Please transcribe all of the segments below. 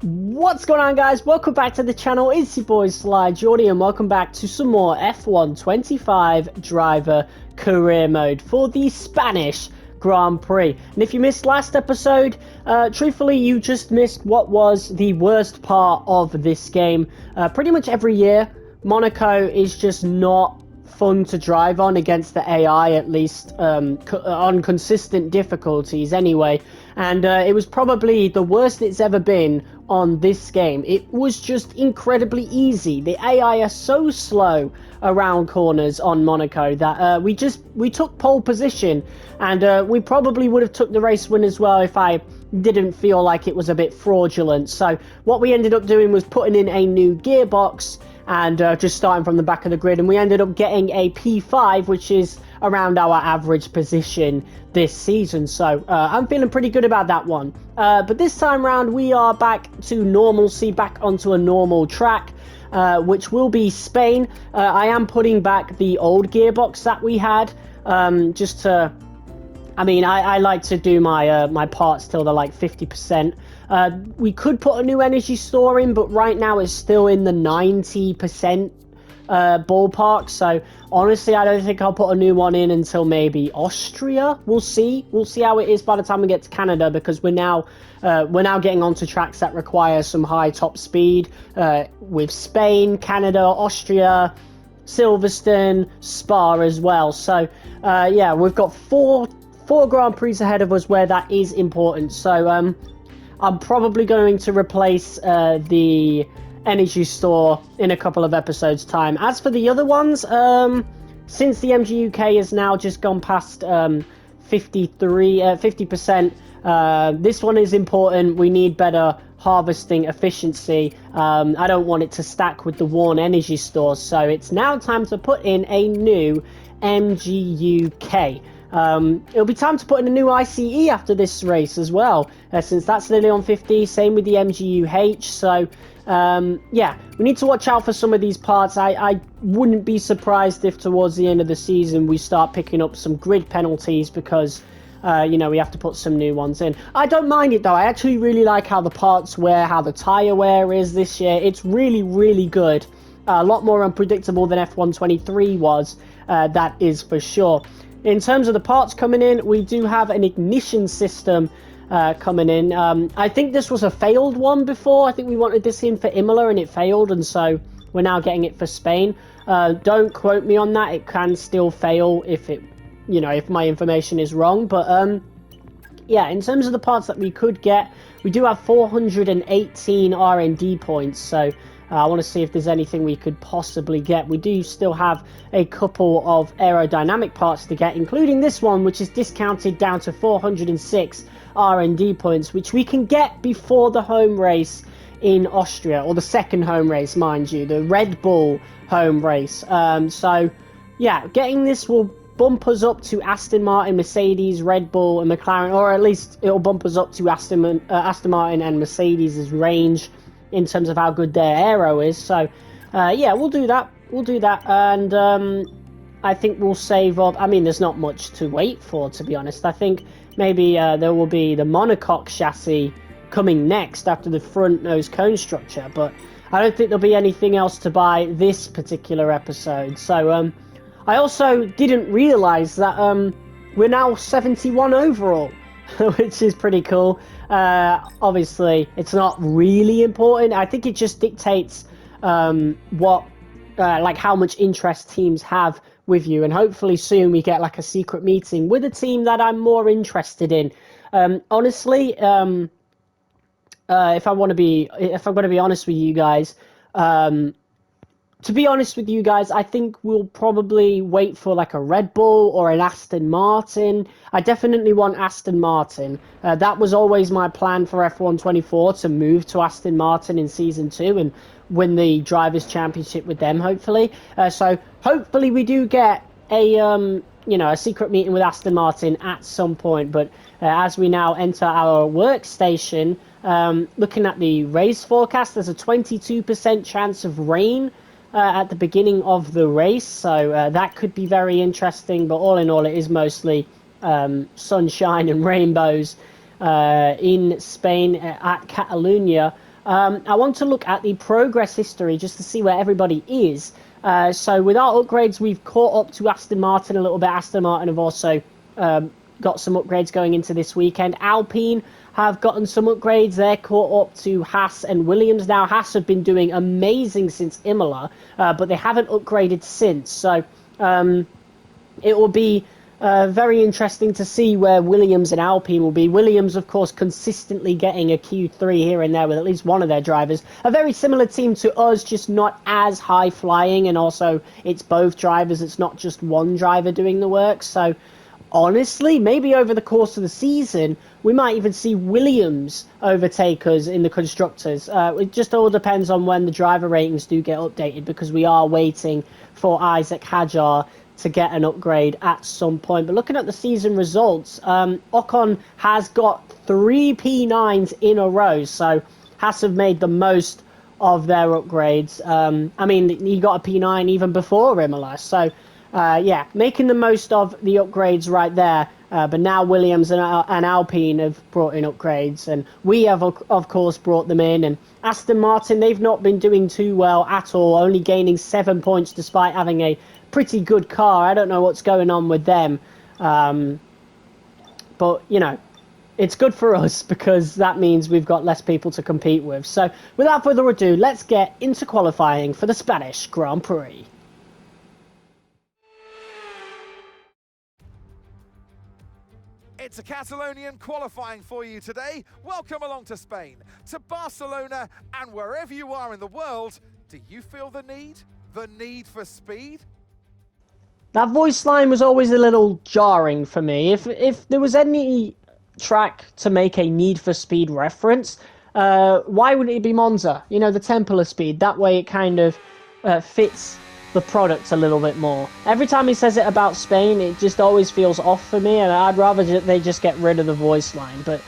What's going on, guys? Welcome back to the channel. It's your boy Sly Jordy, and welcome back to some more F1 25 driver career mode for the Spanish Grand Prix. And if you missed last episode, truthfully, you just missed what was the worst part of this game. Pretty much every year, Monaco is just not fun to drive on against the AI, at least on consistent difficulties anyway. And it was probably the worst it's ever been on this game. It was just incredibly easy. The AI are so slow around corners on Monaco that we took pole position, and we probably would have took the race win as well if I didn't feel like it was a bit fraudulent. So what we ended up doing was putting in a new gearbox and just starting from the back of the grid, and we ended up getting a P5, which is around our average position this season. So I'm feeling pretty good about that one. But this time round, we are back to normalcy, back onto a normal track, which will be Spain. I am putting back the old gearbox that we had, just to... I mean, I like to do my my parts till they're like 50%. We could put a new energy store in, but right now it's still in the 90% ballpark. So honestly, I don't think I'll put a new one in until maybe Austria. We'll see. We'll see how it is by the time we get to Canada, because we're now getting onto tracks that require some high top speed with Spain, Canada, Austria, Silverstone, Spa as well. So yeah, we've got four Grand Prix ahead of us where that is important. So I'm probably going to replace the energy store in a couple of episodes time. As for the other ones, since the MGUK has now just gone past 50%, this one is important. We need better harvesting efficiency. I don't want it to stack with the worn energy stores, so it's now time to put in a new MGUK. It'll be time to put in a new ICE after this race as well, since that's nearly on 50. Same with the MGUH. So yeah, we need to watch out for some of these parts. I wouldn't be surprised if towards the end of the season we start picking up some grid penalties because you know, we have to put some new ones in. I don't mind it though. I actually really like how the parts wear, how the tyre wear is this year. It's really, really good. A lot more unpredictable than F1 23 was, that is for sure. In terms of the parts coming in, we do have an ignition system coming in. I think this was a failed one before. I think we wanted this in for Imola and it failed, and so we're now getting it for Spain. Don't quote me on that. It can still fail if it, you know, if my information is wrong. But yeah, in terms of the parts that we could get, we do have 418 R&D points. So I want to see if there's anything we could possibly get. We do still have a couple of aerodynamic parts to get, including this one, which is discounted down to 406 R&D points, which we can get before the home race in Austria, or the second home race, mind you, the Red Bull home race. So yeah, getting this will bump us up to Aston Martin, Mercedes, Red Bull, and McLaren, or at least it'll bump us up to Aston Martin and Mercedes' range in terms of how good their aero is. So yeah, we'll do that, and I think we'll save up. I mean, there's not much to wait for, to be honest. I think maybe there will be the monocoque chassis coming next after the front nose cone structure, but I don't think there'll be anything else to buy this particular episode. So I also didn't realize that we're now 71 overall, which is pretty cool. Obviously, it's not really important. I think it just dictates what, like how much interest teams have with you, and hopefully soon we get like a secret meeting with a team that I'm more interested in. Honestly, if I'm going to be honest with you guys, I think we'll probably wait for like a Red Bull or an Aston Martin. I definitely want Aston Martin. That was always my plan for F1 24, to move to Aston Martin in Season 2 and win the Drivers' Championship with them, hopefully. So hopefully we do get a, you know, a secret meeting with Aston Martin at some point. But as we now enter our workstation, looking at the race forecast, there's a 22% chance of rain at the beginning of the race, so that could be very interesting. But all in all, it is mostly sunshine and rainbows in Spain at Catalonia. I want to look at the progress history just to see where everybody is. So with our upgrades, we've caught up to Aston Martin a little bit. Aston Martin have also got some upgrades going into this weekend. Alpine have gotten some upgrades. They're caught up to Haas and Williams. Now, Haas have been doing amazing since Imola, but they haven't upgraded since. So it will be very interesting to see where Williams and Alpine will be. Williams, of course, consistently getting a Q3 here and there with at least one of their drivers. A very similar team to us, just not as high flying, and also it's both drivers. It's not just one driver doing the work. So honestly, maybe over the course of the season, we might even see Williams overtake us in the constructors. It just all depends on when the driver ratings do get updated, because we are waiting for Isaac Hadjar to get an upgrade at some point. But looking at the season results, Ocon has got 3 P9s in a row, so Haas have made the most of their upgrades. I mean, he got a P9 even before Imola, so yeah, making the most of the upgrades right there. But now Williams and Alpine have brought in upgrades, and we have, of course, brought them in. And Aston Martin, they've not been doing too well at all, only gaining 7 points despite having a pretty good car. I don't know what's going on with them. But, you know, it's good for us because that means we've got less people to compete with. So without further ado, let's get into qualifying for the Spanish Grand Prix. It's a Catalonian qualifying for you today. Welcome along to Spain, to Barcelona, and wherever you are in the world, do you feel the need for speed? That voice line was always a little jarring for me. If there was any track to make a Need for Speed reference, why would it be Monza? You know, the Temple of Speed. That way it kind of fits the product a little bit more. Every time he says it about Spain, it just always feels off for me, and I'd rather they just get rid of the voice line. But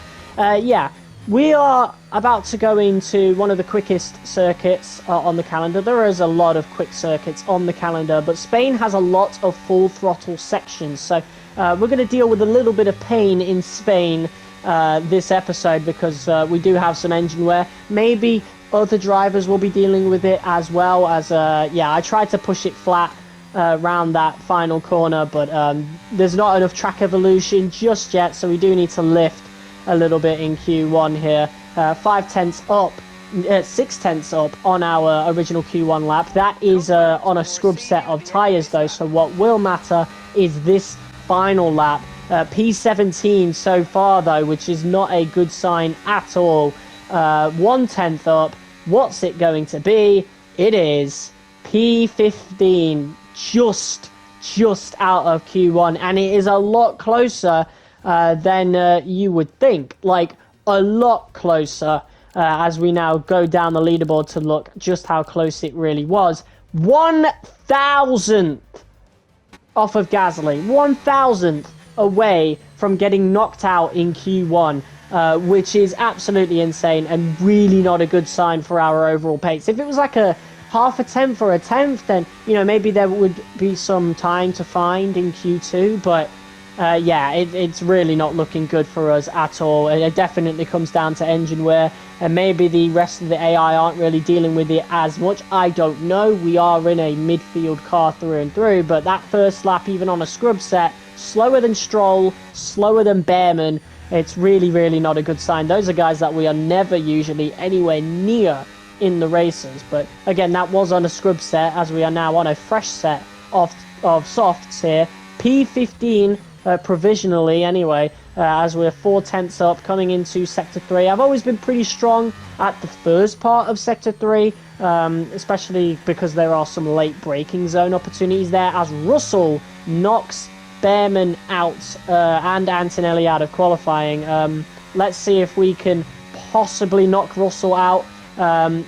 yeah, we are about to go into one of the quickest circuits on the calendar. There is a lot of quick circuits on the calendar, but Spain has a lot of full throttle sections, so we're going to deal with a little bit of pain in Spain this episode, because we do have some engine wear. Maybe other drivers will be dealing with it as well. As yeah, I tried to push it flat around that final corner, but there's not enough track evolution just yet, so we do need to lift a little bit in Q1 here. 6 tenths up on our original Q1 lap. That is on a scrub set of tyres though, so what will matter is this final lap. P17 so far though, which is not a good sign at all. 1 tenth up. What's it going to be? It is P15, just out of Q1, and it is a lot closer than you would think. Like, a lot closer as we now go down the leaderboard to look just how close it really was. 1,000th off of Gasly. 1,000th away from getting knocked out in Q1. Which is absolutely insane and really not a good sign for our overall pace. If it was like a half a tenth or a tenth, then, you know, maybe there would be some time to find in Q2, but yeah, it's really not looking good for us at all. It definitely comes down to engine wear, and maybe the rest of the AI aren't really dealing with it as much. I don't know. We are in a midfield car through and through, but that first lap, even on a scrub set, slower than Stroll, slower than Behrman. It's really not a good sign. Those are guys that we are never usually anywhere near in the races. But again, that was on a scrub set, as we are now on a fresh set of softs here. P15 provisionally anyway, as we're 4 tenths up coming into Sector 3. I've always been pretty strong at the first part of Sector 3, especially because there are some late braking zone opportunities there, as Russell knocks Behrman out and Antonelli out of qualifying. Let's see if we can possibly knock Russell out.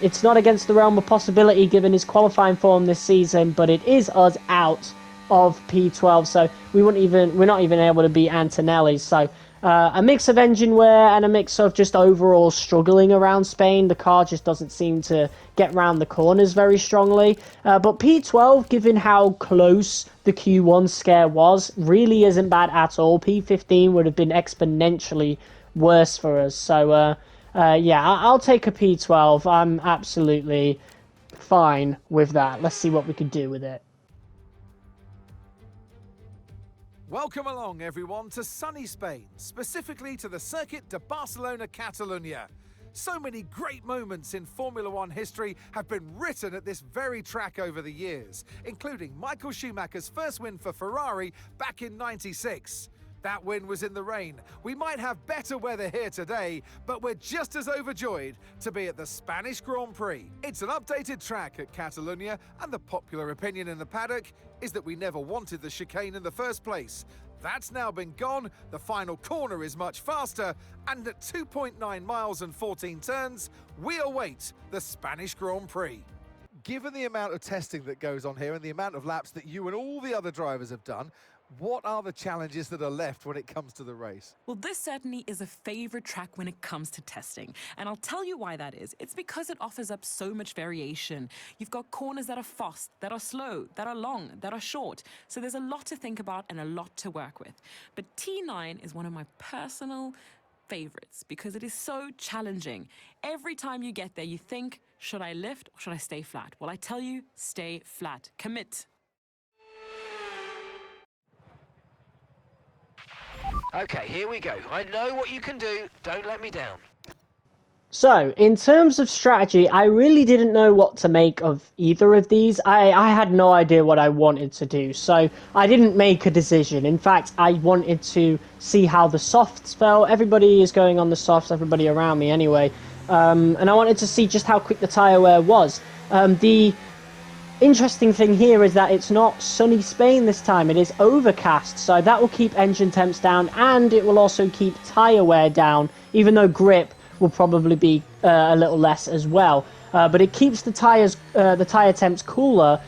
It's not against the realm of possibility given his qualifying form this season, but it is us out of P12, so we're not even able to beat Antonelli. So a mix of engine wear and a mix of just overall struggling around Spain. The car just doesn't seem to get round the corners very strongly. But P12, given how close the Q1 scare was, really isn't bad at all. P15 would have been exponentially worse for us. So Yeah, I'll take a P12. I'm absolutely fine with that. Let's see what we can do with it. Welcome along, everyone, to sunny Spain, specifically to the Circuit de Barcelona Catalunya. So many great moments in Formula One history have been written at this very track over the years, including Michael Schumacher's first win for Ferrari back in '96. That win was in the rain. We might have better weather here today, but we're just as overjoyed to be at the Spanish Grand Prix. It's an updated track at Catalunya, and the popular opinion in the paddock is that we never wanted the chicane in the first place. That's now been gone, the final corner is much faster, and at 2.9 miles and 14 turns, we await the Spanish Grand Prix. Given the amount of testing that goes on here and the amount of laps that you and all the other drivers have done, what are the challenges that are left when it comes to the race? Well, this certainly is a favorite track when it comes to testing. And I'll tell you why that is. It's because it offers up so much variation. You've got corners that are fast, that are slow, that are long, that are short. So there's a lot to think about and a lot to work with. But T9 is one of my personal favorites because it is so challenging. Every time you get there, you think, should I lift or should I stay flat? Well, I tell you, stay flat. Commit. Okay, here we go. I know what you can do. Don't let me down. So, in terms of strategy, I really didn't know what to make of either of these. I had no idea what I wanted to do, so I didn't make a decision. In fact, I wanted to see how the softs felt. Everybody is going on the softs, everybody around me anyway. And I wanted to see just how quick the tyre wear was. The interesting thing here is that it's not sunny Spain this time, it is overcast, so that will keep engine temps down and it will also keep tyre wear down, even though grip will probably be a little less as well. But it keeps the tyre temps cooler,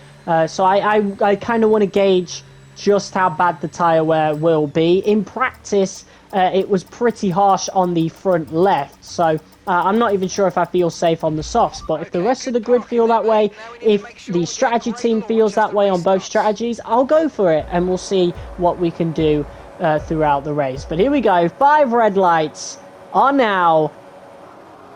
so I kind of want to gauge just how bad the tyre wear will be. In practice, it was pretty harsh on the front left, so I'm not even sure if I feel safe on the softs, but if the rest of the grid feel that way, if the strategy team feels that way on both strategies, I'll go for it, and we'll see what we can do throughout the race. But here we go, 5 red lights are now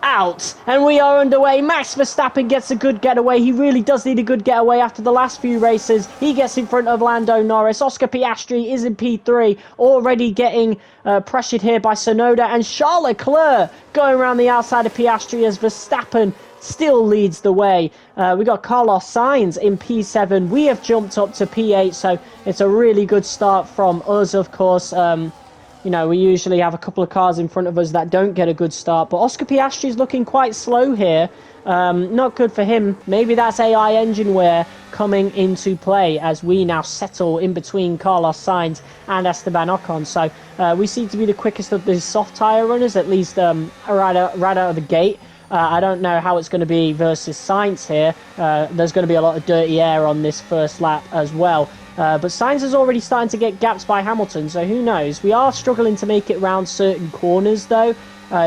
out, and we are underway. Max Verstappen gets a good getaway. He really does need a good getaway after the last few races. He gets in front of Lando Norris. Oscar Piastri is in P3, already getting pressured here by Sonoda, and Charles Leclerc going around the outside of Piastri as Verstappen still leads the way. We got Carlos Sainz in P7. We have jumped up to P8, so it's a really good start from us, of course. You know, we usually have a couple of cars in front of us that don't get a good start, but Oscar Piastri is looking quite slow here. Not good for him. Maybe that's AI engine wear coming into play as we now settle in between Carlos Sainz and Esteban Ocon. So we seem to be the quickest of the soft tyre runners, at least right out of the gate. I don't know how it's going to be versus Sainz here. There's going to be a lot of dirty air on this first lap as well. But Sainz is already starting to get gapped by Hamilton, so who knows. We are struggling to make it round certain corners, though.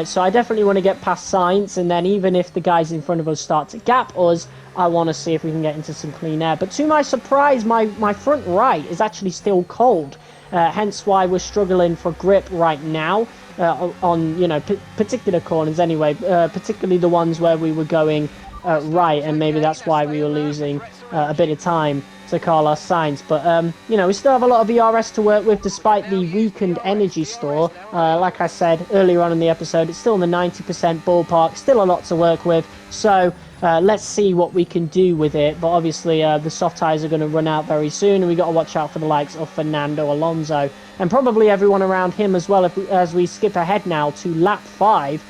So I definitely want to get past Sainz, and then even if the guys in front of us start to gap us, I want to see if we can get into some clean air. But to my surprise, my front right is actually still cold. Hence why we're struggling for grip right now on, you know, particular corners anyway. Particularly the ones where we were going right, and maybe that's why we were losing a bit of time to Carlos Sainz. But you know, we still have a lot of ERS to work with despite the weakened energy store. Like I said earlier on in the episode, it's still in the 90% ballpark, still a lot to work with, so let's see what we can do with it. But obviously the soft tyres are going to run out very soon, and we got to watch out for the likes of Fernando Alonso and probably everyone around him as well. As we skip ahead now to lap 5,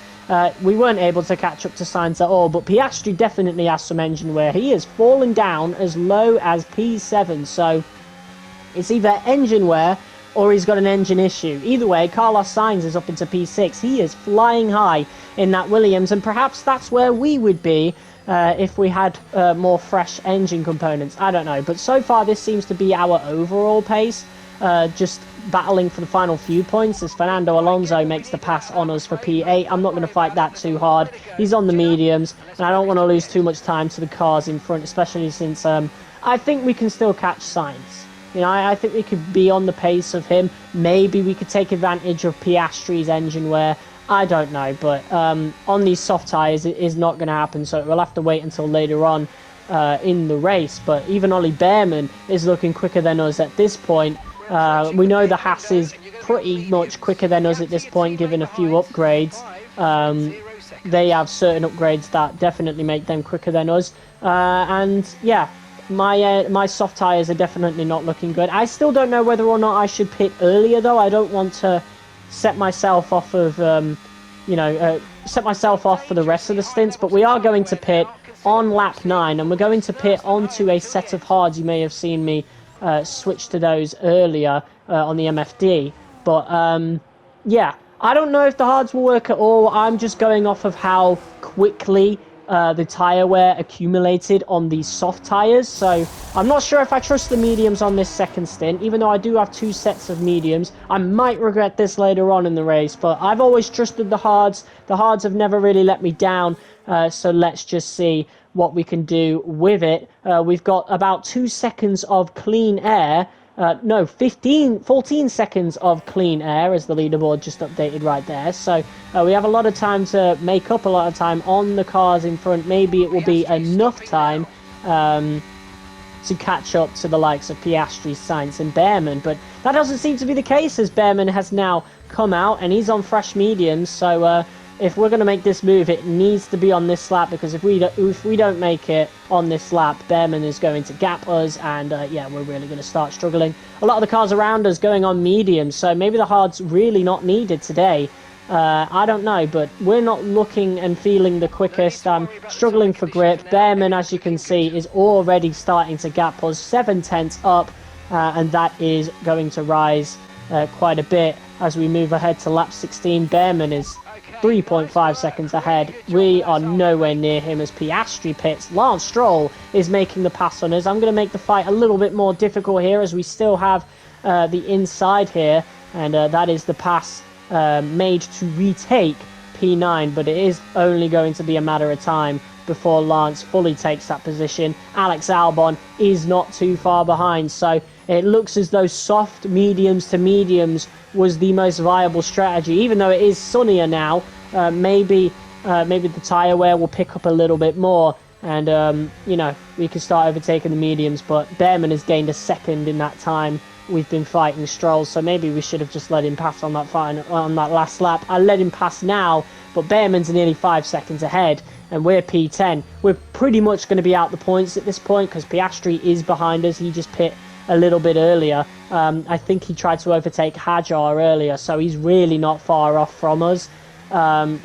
we weren't able to catch up to Sainz at all, but Piastri definitely has some engine wear. He is falling down as low as P7, so it's either engine wear or he's got an engine issue. Either way, Carlos Sainz is up into P6. He is flying high in that Williams, and perhaps that's where we would be if we had more fresh engine components. I don't know, but so far this seems to be our overall pace. Just battling for the final few points as Fernando Alonso makes the pass on us for P8. I'm not going to fight that too hard. He's on the mediums, and I don't want to lose too much time to the cars in front, especially since I think we can still catch Sainz. You know, I think we could be on the pace of him. Maybe we could take advantage of Piastri's engine wear. I don't know, but on these soft tyres it is not going to happen, so we'll have to wait until later on in the race. But even Ollie Bearman is looking quicker than us at this point. We know the Haas is pretty much quicker than us at this point, given a few upgrades. They have certain upgrades that definitely make them quicker than us. And yeah, my soft tyres are definitely not looking good. I still don't know whether or not I should pit earlier, though. I don't want to set myself off of, set myself off for the rest of the stints. But we are going to pit on lap 9, and we're going to pit onto a set of hards. You may have seen me switch to those earlier on the MFD. But yeah, I don't know if the hards will work at all. I'm just going off of how quickly the tyre wear accumulated on these soft tyres. So I'm not sure if I trust the mediums on this second stint, even though I do have 2 sets of mediums. I might regret this later on in the race, but I've always trusted the hards. The hards have never really let me down, so let's just see what we can do with it. We've got about 2 seconds of clean air. No, 14 seconds of clean air, as the leaderboard just updated right there. So we have a lot of time to make up a lot of time on the cars in front. Maybe it will be enough time to catch up to the likes of Piastri, Sainz and Bearman. But that doesn't seem to be the case, as Bearman has now come out and he's on fresh mediums. So if we're going to make this move, it needs to be on this lap, because if we don't make it on this lap, Bearman is going to gap us, and yeah, we're really going to start struggling. A lot of the cars around us going on mediums, so maybe the hard's really not needed today. I don't know, but we're not looking and feeling the quickest. I'm struggling for grip. Bearman, as you can see, is already starting to gap us 7/10 up, and that is going to rise quite a bit as we move ahead to lap 16. Bearman is 3.5 seconds ahead. We are nowhere near him as Piastri pits. Lance Stroll is making the pass on us. I'm going to make the fight a little bit more difficult here, as we still have the inside here, and that is the pass made to retake P9, but it is only going to be a matter of time before Lance fully takes that position. Alex Albon is not too far behind, so it looks as though soft mediums to mediums was the most viable strategy. Even though it is sunnier now, maybe the tyre wear will pick up a little bit more, and you know, we can start overtaking the mediums. But Bearman has gained a second in that time we've been fighting Stroll, so maybe we should have just let him pass on that last lap. I let him pass now, but Bearman's nearly 5 seconds ahead, and we're P10. We're pretty much going to be out the points at this point, because Piastri is behind us. He just pit a little bit earlier. I think he tried to overtake Hajar earlier, so he's really not far off from us,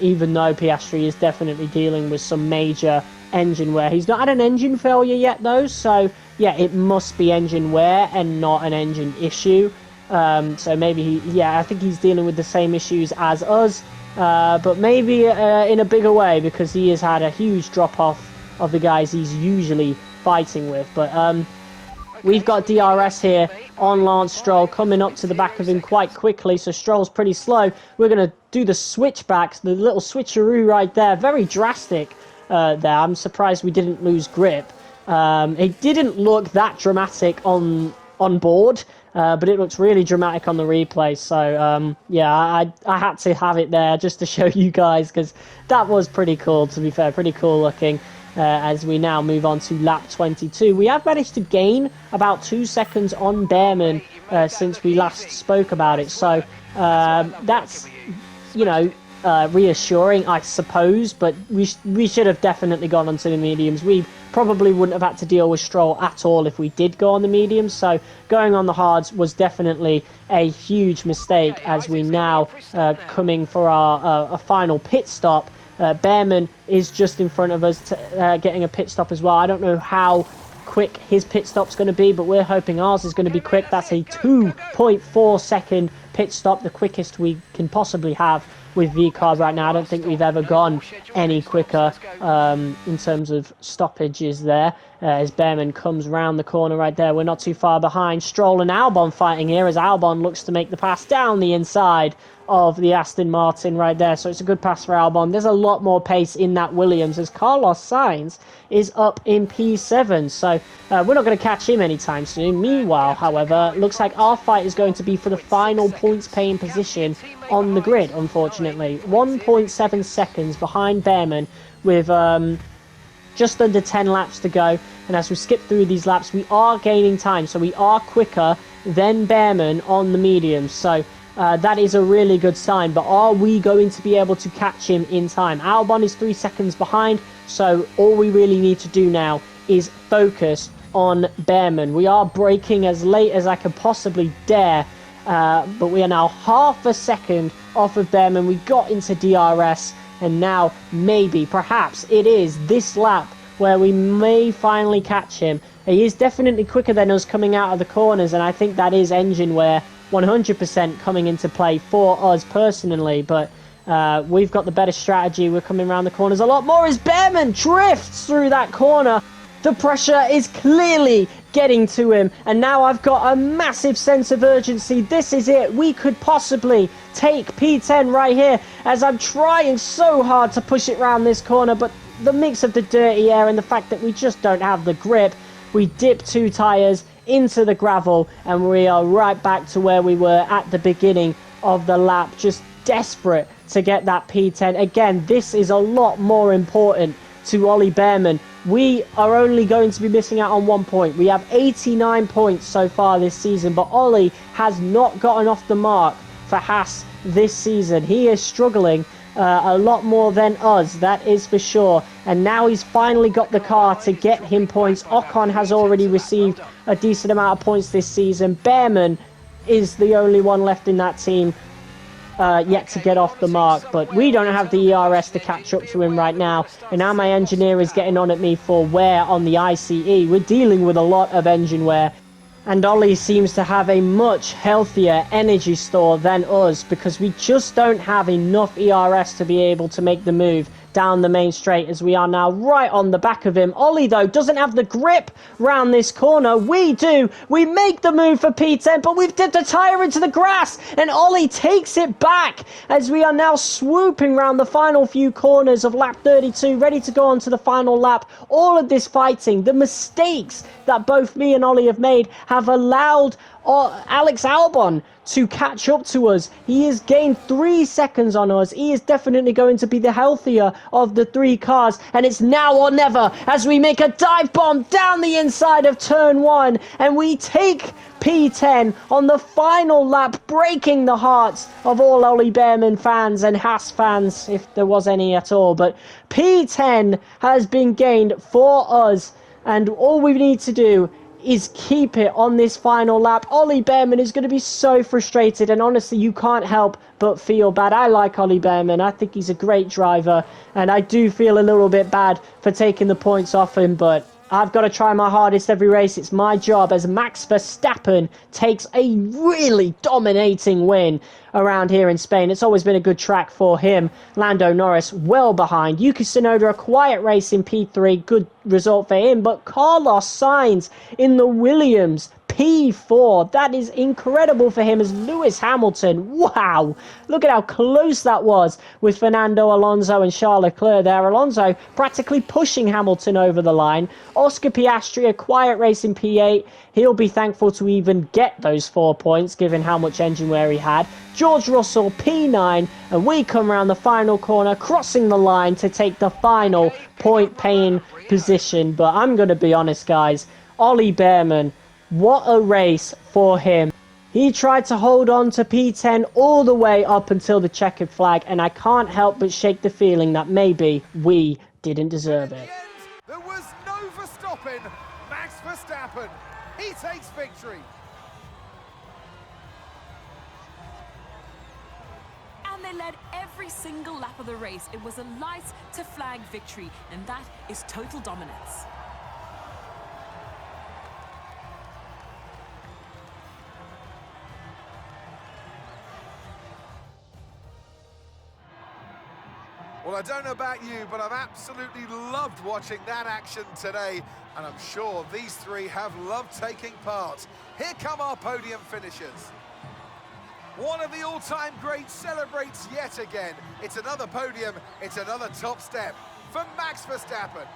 even though Piastri is definitely dealing with some major engine wear. He's not had an engine failure yet, though, so yeah, it must be engine wear and not an engine issue. So maybe I think he's dealing with the same issues as us, but maybe in a bigger way, because he has had a huge drop-off of the guys he's usually fighting with. But we've got DRS here on Lance Stroll, coming up to the back of him quite quickly, so Stroll's pretty slow. We're going to do the switchbacks, the little switcheroo right there, very drastic there. I'm surprised we didn't lose grip. It didn't look that dramatic on board, but it looks really dramatic on the replay. So yeah, I had to have it there just to show you guys, because that was pretty cool, to be fair, pretty cool looking. As we now move on to lap 22. We have managed to gain about 2 seconds on Bearman since we last spoke about it. So that's, you know, reassuring, I suppose, but we should have definitely gone onto the mediums. We probably wouldn't have had to deal with Stroll at all if we did go on the mediums, so going on the hards was definitely a huge mistake, as we now coming for our final pit stop. Bearman is just in front of us, getting a pit stop as well. I don't know how quick his pit stop's going to be, but we're hoping ours is going to be quick. That's a 2.4 second pit stop, the quickest we can possibly have with V-Cars right now. I don't think we've ever gone any quicker in terms of stoppages there. As Bearman comes round the corner right there, we're not too far behind. Stroll and Albon fighting here, as Albon looks to make the pass down the inside of the Aston Martin right there. So it's a good pass for Albon. There's a lot more pace in that Williams, as Carlos Sainz is up in P7. So we're not going to catch him anytime soon. Meanwhile, however, looks like our fight is going to be for the final points paying position on the grid, unfortunately. 1.7 seconds behind Behrman with just under 10 laps to go. And as we skip through these laps, we are gaining time. So we are quicker than Behrman on the mediums. So that is a really good sign. But are we going to be able to catch him in time? Albon is 3 seconds behind. So all we really need to do now is focus on Behrman. We are braking as late as I could possibly dare. But we are now half a second off of Behrman. We got into DRS. And now, maybe, perhaps, it is this lap where we may finally catch him. He is definitely quicker than us coming out of the corners, and I think that is engine wear 100% coming into play for us personally. But we've got the better strategy. We're coming around the corners a lot more as Behrman drifts through that corner. The pressure is clearly getting to him, and now I've got a massive sense of urgency. This is it. We could possibly take P10 right here as I'm trying so hard to push it round this corner, but the mix of the dirty air and the fact that we just don't have the grip, we dip 2 tyres into the gravel, and we are right back to where we were at the beginning of the lap, just desperate to get that P10. Again, this is a lot more important to Ollie Behrman. We are only going to be missing out on 1 point. We have 89 points so far this season, but Ollie has not gotten off the mark for Haas this season. He is struggling a lot more than us, that is for sure. And now he's finally got the car to get him points. Ocon has already received a decent amount of points this season. Behrman is the only one left in that team yet to get off the mark, but we don't have the ERS to catch up to him right now. And now my engineer is getting on at me for wear on the ICE. We're dealing with a lot of engine wear, and Ollie seems to have a much healthier energy store than us because we just don't have enough ERS to be able to make the move down the main straight, as we are now right on the back of him. Ollie, though, doesn't have the grip round this corner. We do. We make the move for P10, but we've dipped a tyre into the grass, and Ollie takes it back as we are now swooping round the final few corners of lap 32, ready to go on to the final lap. All of this fighting, the mistakes that both me and Ollie have made, have allowed Alex Albon to catch up to us. He has gained 3 seconds on us. He is definitely going to be the healthier of the 3 cars, and it's now or never as we make a dive bomb down the inside of turn 1, and we take P10 on the final lap, breaking the hearts of all Ollie Behrman fans and Haas fans, if there was any at all. But P10 has been gained for us, and all we need to do is keep it on this final lap. Ollie Behrman is going to be so frustrated, and honestly, you can't help but feel bad. I like Ollie Behrman. I think he's a great driver, and I do feel a little bit bad for taking the points off him, but I've got to try my hardest every race. It's my job as Max Verstappen takes a really dominating win around here in Spain. It's always been a good track for him. Lando Norris well behind. Yuki Tsunoda, a quiet race in P3. Good result for him. But Carlos Sainz in the Williams, P4. That is incredible for him as Lewis Hamilton. Wow. Look at how close that was with Fernando Alonso and Charles Leclerc there. Alonso practically pushing Hamilton over the line. Oscar Piastri, a quiet race in P8. He'll be thankful to even get those 4 points given how much engine wear he had. George Russell, P9. And we come around the final corner, crossing the line to take the final point-paying position. But I'm going to be honest, guys. Ollie Behrman, what a race for him. He tried to hold on to P10 all the way up until the checkered flag, and I can't help but shake the feeling that maybe we didn't deserve it. There was no Verstappen. Max Verstappen, he takes victory. And they led every single lap of the race. It was a light to flag victory, and that is total dominance. Well, I don't know about you, but I've absolutely loved watching that action today, and I'm sure these 3 have loved taking part. Here come our podium finishers. One of the all-time greats celebrates yet again. It's another podium, it's another top step for Max Verstappen.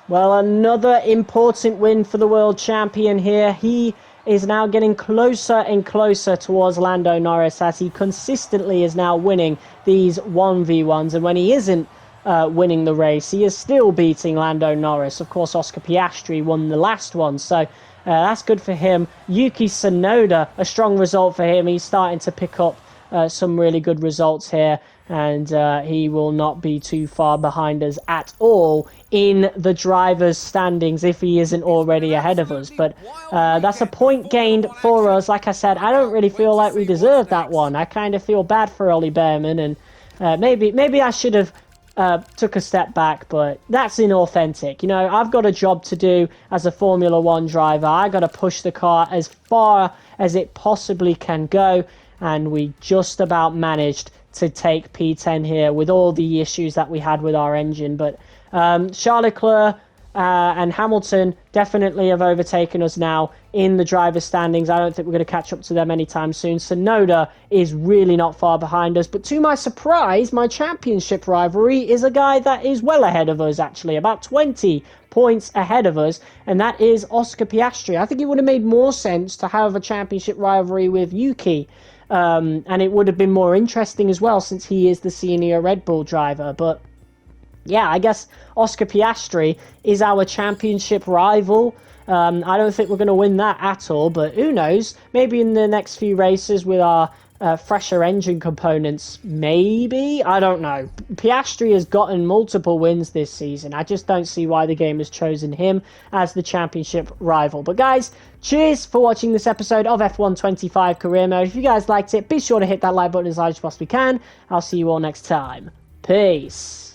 Well, another important win for the world champion here. He is now getting closer and closer towards Lando Norris as he consistently is now winning these 1v1s. And when he isn't winning the race, he is still beating Lando Norris. Of course, Oscar Piastri won the last one, so that's good for him. Yuki Tsunoda, a strong result for him. He's starting to pick up some really good results here, and he will not be too far behind us at all in the drivers' standings if he isn't already ahead of us. But that's a point gained for us. Like I said, I don't really feel like we deserve that one. I kind of feel bad for Ollie Behrman, and maybe I should have took a step back, but that's inauthentic. You know, I've got a job to do as a Formula One driver. I got to push the car as far as it possibly can go, and we just about managed to take P10 here with all the issues that we had with our engine. But Charles Leclerc and Hamilton definitely have overtaken us now in the driver's standings. I don't think we're going to catch up to them anytime soon. Tsunoda is really not far behind us. But to my surprise, my championship rivalry is a guy that is well ahead of us, actually, about 20 points ahead of us, and that is Oscar Piastri. I think it would have made more sense to have a championship rivalry with Yuki. And it would have been more interesting as well, since he is the senior Red Bull driver. But yeah, I guess Oscar Piastri is our championship rival. I don't think we're going to win that at all, but who knows? Maybe in the next few races with our fresher engine components, maybe? I don't know. Piastri has gotten multiple wins this season. I just don't see why the game has chosen him as the championship rival. But guys, cheers for watching this episode of F1 25 Career Mode. If you guys liked it, be sure to hit that like button as large as you possibly can. I'll see you all next time. Peace.